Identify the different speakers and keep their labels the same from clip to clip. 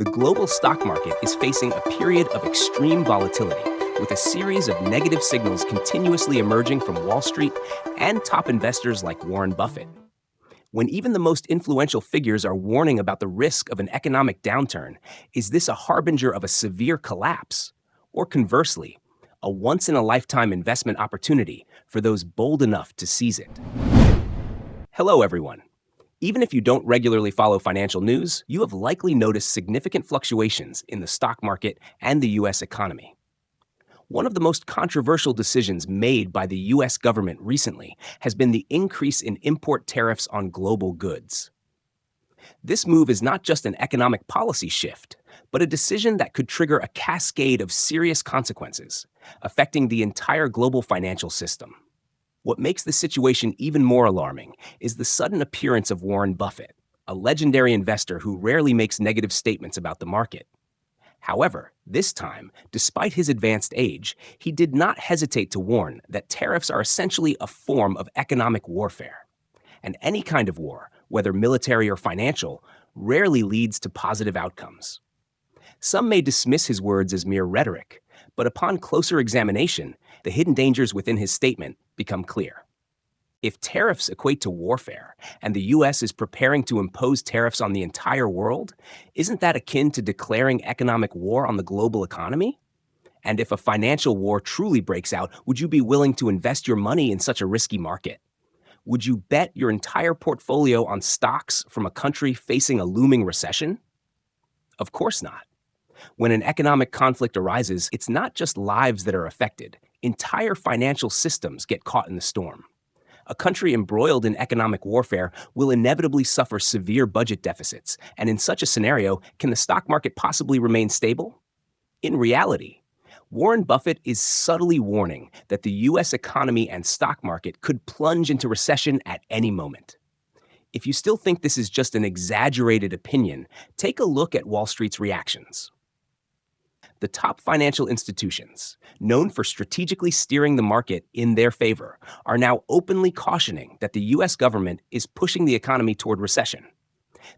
Speaker 1: The global stock market is facing a period of extreme volatility, with a series of negative signals continuously emerging from Wall Street and top investors like Warren Buffett. When even the most influential figures are warning about the risk of an economic downturn, is this a harbinger of a severe collapse? Or conversely, a once-in-a-lifetime investment opportunity for those bold enough to seize it? Hello, everyone. Even if you don't regularly follow financial news, you have likely noticed significant fluctuations in the stock market and the U.S. economy. One of the most controversial decisions made by the U.S. government recently has been the increase in import tariffs on global goods. This move is not just an economic policy shift, but a decision that could trigger a cascade of serious consequences, affecting the entire global financial system. What makes the situation even more alarming is the sudden appearance of Warren Buffett, a legendary investor who rarely makes negative statements about the market. However, this time, despite his advanced age, he did not hesitate to warn that tariffs are essentially a form of economic warfare. And any kind of war, whether military or financial, rarely leads to positive outcomes. Some may dismiss his words as mere rhetoric, but upon closer examination, the hidden dangers within his statement become clear. If tariffs equate to warfare, and the U.S. is preparing to impose tariffs on the entire world, isn't that akin to declaring economic war on the global economy? And if a financial war truly breaks out, would you be willing to invest your money in such a risky market? Would you bet your entire portfolio on stocks from a country facing a looming recession? Of course not. When an economic conflict arises, it's not just lives that are affected. Entire financial systems get caught in the storm. A country embroiled in economic warfare will inevitably suffer severe budget deficits, and in such a scenario, can the stock market possibly remain stable? In reality, Warren Buffett is subtly warning that the U.S. economy and stock market could plunge into recession at any moment. If you still think this is just an exaggerated opinion, take a look at Wall Street's reactions. The top financial institutions, known for strategically steering the market in their favor, are now openly cautioning that the U.S. government is pushing the economy toward recession.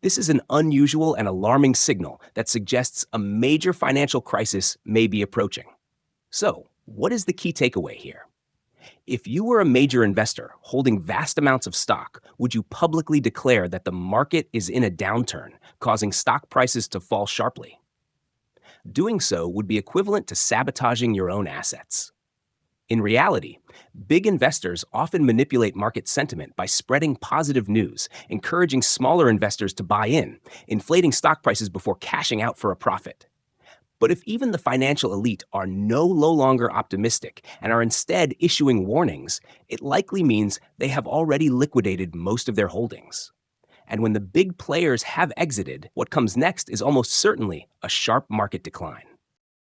Speaker 1: This is an unusual and alarming signal that suggests a major financial crisis may be approaching. So, what is the key takeaway here? If you were a major investor holding vast amounts of stock, would you publicly declare that the market is in a downturn, causing stock prices to fall sharply? Doing so would be equivalent to sabotaging your own assets. In reality, big investors often manipulate market sentiment by spreading positive news, encouraging smaller investors to buy in, inflating stock prices before cashing out for a profit. But if even the financial elite are no longer optimistic and are instead issuing warnings, it likely means they have already liquidated most of their holdings. And when the big players have exited, what comes next is almost certainly a sharp market decline.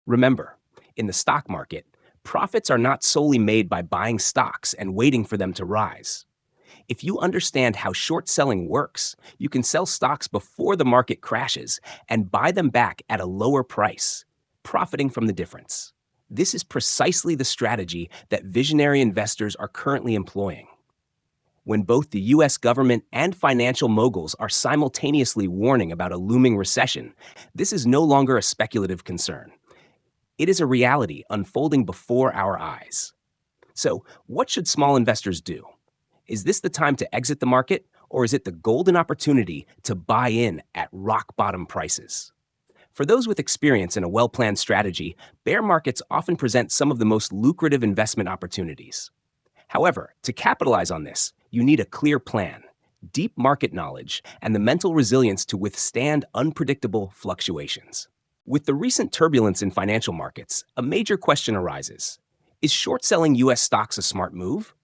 Speaker 1: Remember, in the stock market, profits are not solely made by buying stocks and waiting for them to rise. If you understand how short selling works, you can sell stocks before the market crashes and buy them back at a lower price, profiting from the difference. This is precisely the strategy that visionary investors are currently employing. When both the U.S. government and financial moguls are simultaneously warning about a looming recession, this is no longer a speculative concern. It is a reality unfolding before our eyes. So, what should small investors do? Is this the time to exit the market, or is it the golden opportunity to buy in at rock-bottom prices? For those with experience in a well-planned strategy, bear markets often present some of the most lucrative investment opportunities. However, to capitalize on this, you need a clear plan, deep market knowledge, and the mental resilience to withstand unpredictable fluctuations. With the recent turbulence in financial markets, a major question arises. Is short selling U.S. stocks a smart move?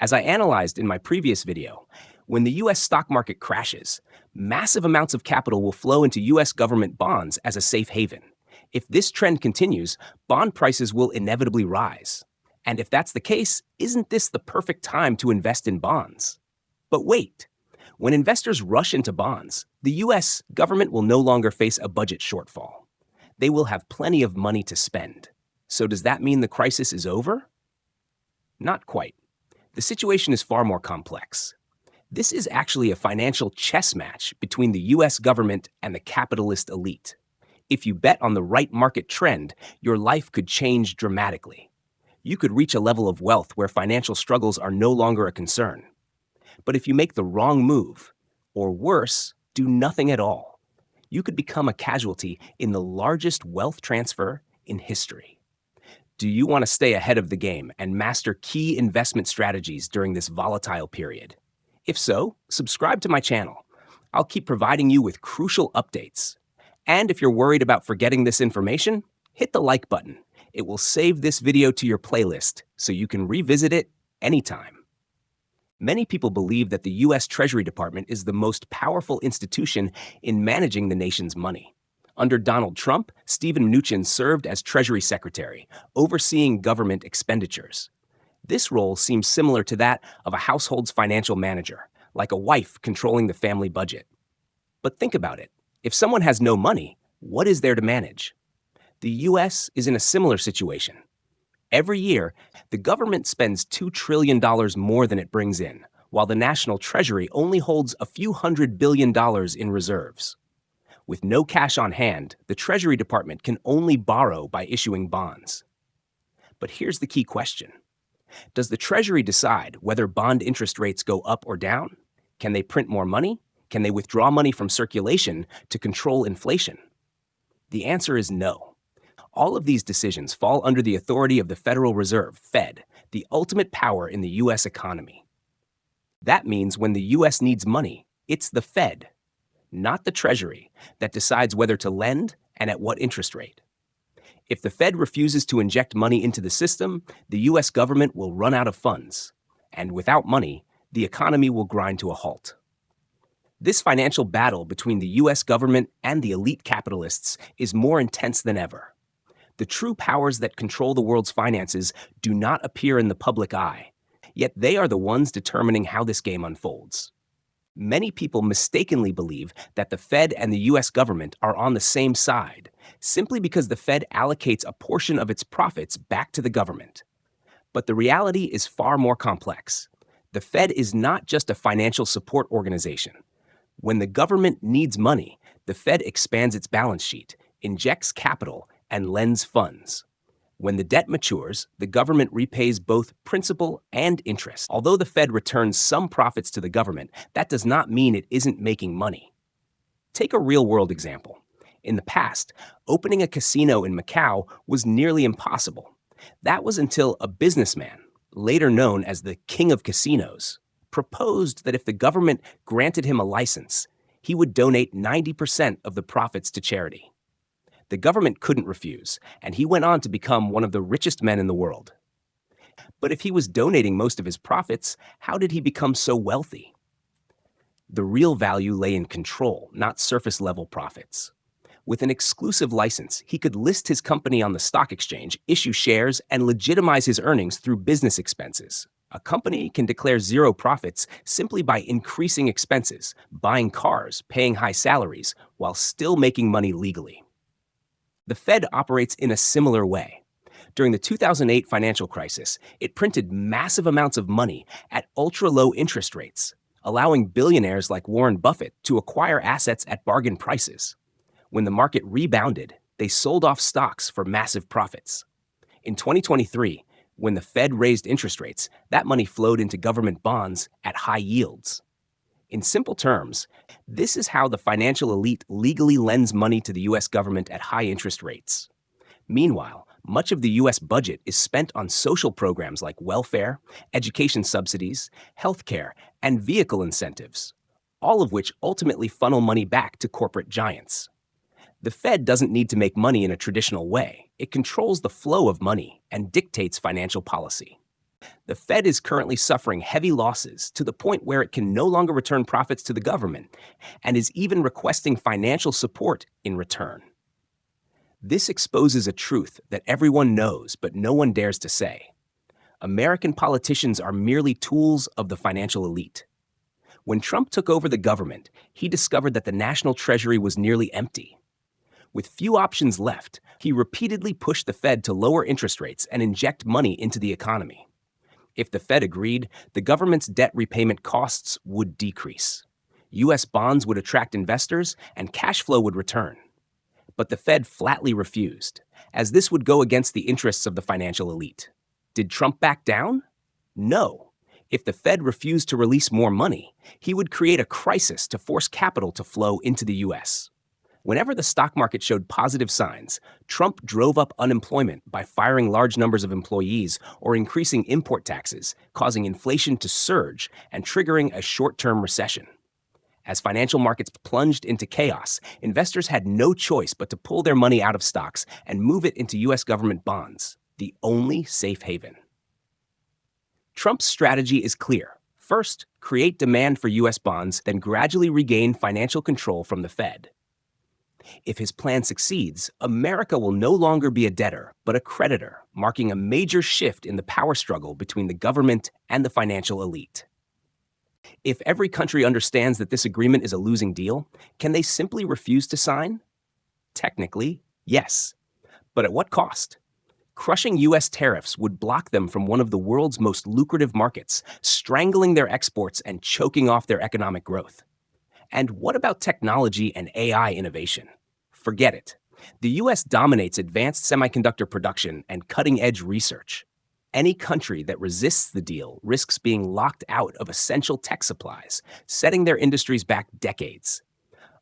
Speaker 1: As I analyzed in my previous video, when the U.S. stock market crashes, massive amounts of capital will flow into U.S. government bonds as a safe haven. If this trend continues, bond prices will inevitably rise. And if that's the case, isn't this the perfect time to invest in bonds? But wait, when investors rush into bonds, the U.S. government will no longer face a budget shortfall. They will have plenty of money to spend. So does that mean the crisis is over? Not quite. The situation is far more complex. This is actually a financial chess match between the U.S. government and the capitalist elite. If you bet on the right market trend, your life could change dramatically. You could reach a level of wealth where financial struggles are no longer a concern. But if you make the wrong move, or worse, do nothing at all, you could become a casualty in the largest wealth transfer in history. Do you want to stay ahead of the game and master key investment strategies during this volatile period? If so, subscribe to my channel. I'll keep providing you with crucial updates. And if you're worried about forgetting this information, hit the like button. It will save this video to your playlist so you can revisit it anytime. Many people believe that the U.S. Treasury Department is the most powerful institution in managing the nation's money. Under Donald Trump, Steven Mnuchin served as Treasury Secretary, overseeing government expenditures. This role seems similar to that of a household's financial manager, like a wife controlling the family budget. But think about it. If someone has no money, what is there to manage? The U.S. is in a similar situation. Every year, the government spends $2 trillion more than it brings in, while the National Treasury only holds a few $100 billion in reserves. With no cash on hand, the Treasury Department can only borrow by issuing bonds. But here's the key question. Does the Treasury decide whether bond interest rates go up or down? Can they print more money? Can they withdraw money from circulation to control inflation? The answer is no. All of these decisions fall under the authority of the Federal Reserve, Fed, the ultimate power in the U.S. economy. That means when the U.S. needs money, it's the Fed, not the Treasury, that decides whether to lend and at what interest rate. If the Fed refuses to inject money into the system, the U.S. government will run out of funds. And without money, the economy will grind to a halt. This financial battle between the U.S. government and the elite capitalists is more intense than ever. The true powers that control the world's finances do not appear in the public eye, yet they are the ones determining how this game unfolds. Many people mistakenly believe that the Fed and the U.S. government are on the same side, simply because the Fed allocates a portion of its profits back to the government. But the reality is far more complex. The Fed is not just a financial support organization. When the government needs money, the Fed expands its balance sheet, injects capital, and lends funds. When the debt matures, the government repays both principal and interest. Although the Fed returns some profits to the government, that does not mean it isn't making money. Take a real-world example. In the past, opening a casino in Macau was nearly impossible. That was until a businessman, later known as the King of Casinos, proposed that if the government granted him a license, he would donate 90% of the profits to charity. The government couldn't refuse, and he went on to become one of the richest men in the world. But if he was donating most of his profits, how did he become so wealthy? The real value lay in control, not surface-level profits. With an exclusive license, he could list his company on the stock exchange, issue shares, and legitimize his earnings through business expenses. A company can declare zero profits simply by increasing expenses, buying cars, paying high salaries, while still making money legally. The Fed operates in a similar way. During the 2008 financial crisis, it printed massive amounts of money at ultra-low interest rates, allowing billionaires like Warren Buffett to acquire assets at bargain prices. When the market rebounded, they sold off stocks for massive profits. In 2023, when the Fed raised interest rates, that money flowed into government bonds at high yields. In simple terms, this is how the financial elite legally lends money to the U.S. government at high interest rates. Meanwhile, much of the U.S. budget is spent on social programs like welfare, education subsidies, healthcare, and vehicle incentives, all of which ultimately funnel money back to corporate giants. The Fed doesn't need to make money in a traditional way. It controls the flow of money and dictates financial policy. The Fed is currently suffering heavy losses to the point where it can no longer return profits to the government and is even requesting financial support in return. This exposes a truth that everyone knows but no one dares to say. American politicians are merely tools of the financial elite. When Trump took over the government, he discovered that the National Treasury was nearly empty. With few options left, he repeatedly pushed the Fed to lower interest rates and inject money into the economy. If the Fed agreed, the government's debt repayment costs would decrease. U.S. bonds would attract investors and cash flow would return. but the Fed flatly refused, as this would go against the interests of the financial elite. Did Trump back down? No. If the Fed refused to release more money, he would create a crisis to force capital to flow into the U.S. Whenever the stock market showed positive signs, Trump drove up unemployment by firing large numbers of employees or increasing import taxes, causing inflation to surge and triggering a short-term recession. As financial markets plunged into chaos, investors had no choice but to pull their money out of stocks and move it into U.S. government bonds, the only safe haven. Trump's strategy is clear. First, create demand for U.S. bonds, then gradually regain financial control from the Fed. If his plan succeeds, America will no longer be a debtor, but a creditor, marking a major shift in the power struggle between the government and the financial elite. If every country understands that this agreement is a losing deal, can they simply refuse to sign? Technically, yes. But at what cost? Crushing U.S. tariffs would block them from one of the world's most lucrative markets, strangling their exports and choking off their economic growth. And what about technology and AI innovation? Forget it. The U.S. dominates advanced semiconductor production and cutting-edge research. Any country that resists the deal risks being locked out of essential tech supplies, setting their industries back decades.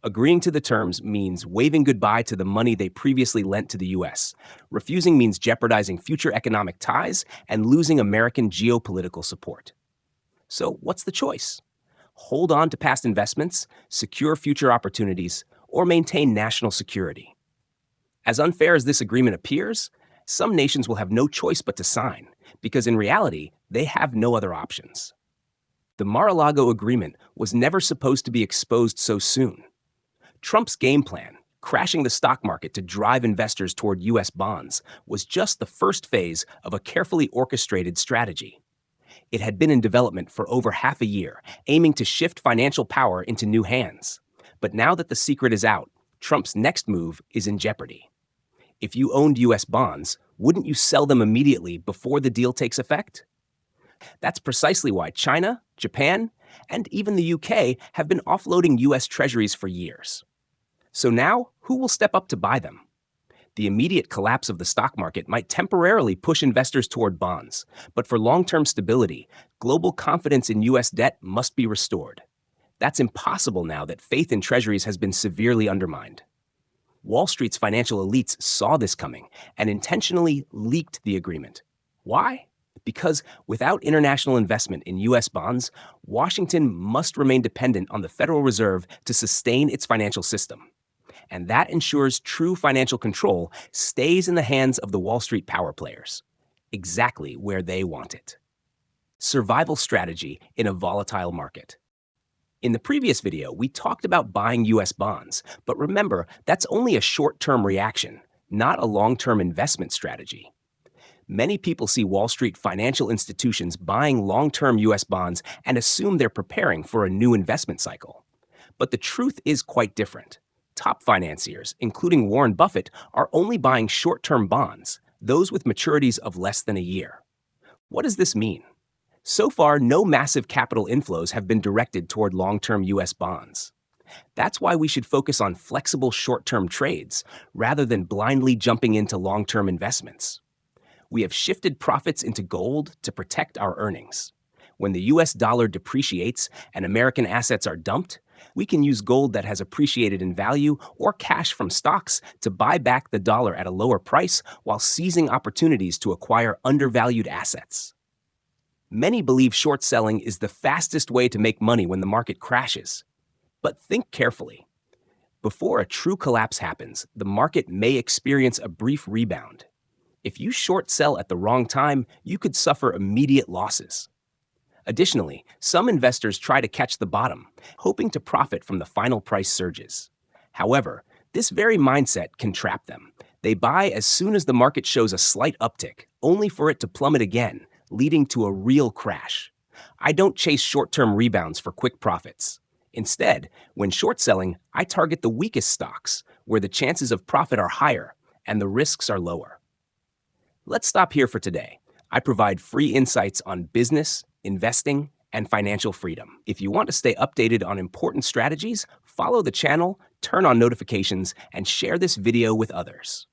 Speaker 1: Agreeing to the terms means waving goodbye to the money they previously lent to the U.S. Refusing means jeopardizing future economic ties and losing American geopolitical support. So what's the choice? Hold on to past investments, secure future opportunities, or maintain national security. As unfair as this agreement appears, some nations will have no choice but to sign, because in reality, they have no other options. The Mar-a-Lago agreement was never supposed to be exposed so soon. Trump's game plan, crashing the stock market to drive investors toward U.S. bonds, was just the first phase of a carefully orchestrated strategy. It had been in development for over half a year, aiming to shift financial power into new hands. But now that the secret is out, Trump's next move is in jeopardy. If you owned U.S. bonds, wouldn't you sell them immediately before the deal takes effect? That's precisely why China, Japan, and even the UK have been offloading U.S. treasuries for years. So now, who will step up to buy them? The immediate collapse of the stock market might temporarily push investors toward bonds, but for long-term stability, global confidence in U.S. debt must be restored. That's impossible now that faith in treasuries has been severely undermined. Wall Street's financial elites saw this coming and intentionally leaked the agreement. Why? Because without international investment in U.S. bonds, Washington must remain dependent on the Federal Reserve to sustain its financial system. And that ensures true financial control stays in the hands of the Wall Street power players, exactly where they want it. Survival strategy in a volatile market. In the previous video, we talked about buying U.S. bonds, but remember, that's only a short-term reaction, not a long-term investment strategy. Many people see Wall Street financial institutions buying long-term U.S. bonds and assume they're preparing for a new investment cycle. But the truth is quite different. Top financiers, including Warren Buffett, are only buying short-term bonds, those with maturities of less than a year. What does this mean? So far, no massive capital inflows have been directed toward long-term U.S. bonds. That's why we should focus on flexible short-term trades rather than blindly jumping into long-term investments. We have shifted profits into gold to protect our earnings. When the U.S. dollar depreciates and American assets are dumped, we can use gold that has appreciated in value or cash from stocks to buy back the dollar at a lower price while seizing opportunities to acquire undervalued assets. Many believe short selling is the fastest way to make money when the market crashes. But think carefully. Before a true collapse happens, the market may experience a brief rebound. If you short sell at the wrong time, you could suffer immediate losses. Additionally, some investors try to catch the bottom, hoping to profit from the final price surges. However, this very mindset can trap them. They buy as soon as the market shows a slight uptick, only for it to plummet again, leading to a real crash. I don't chase short-term rebounds for quick profits. Instead, when short selling, I target the weakest stocks, where the chances of profit are higher and the risks are lower. Let's stop here for today. I provide free insights on business, investing, and financial freedom. If you want to stay updated on important strategies, follow the channel, turn on notifications, and share this video with others.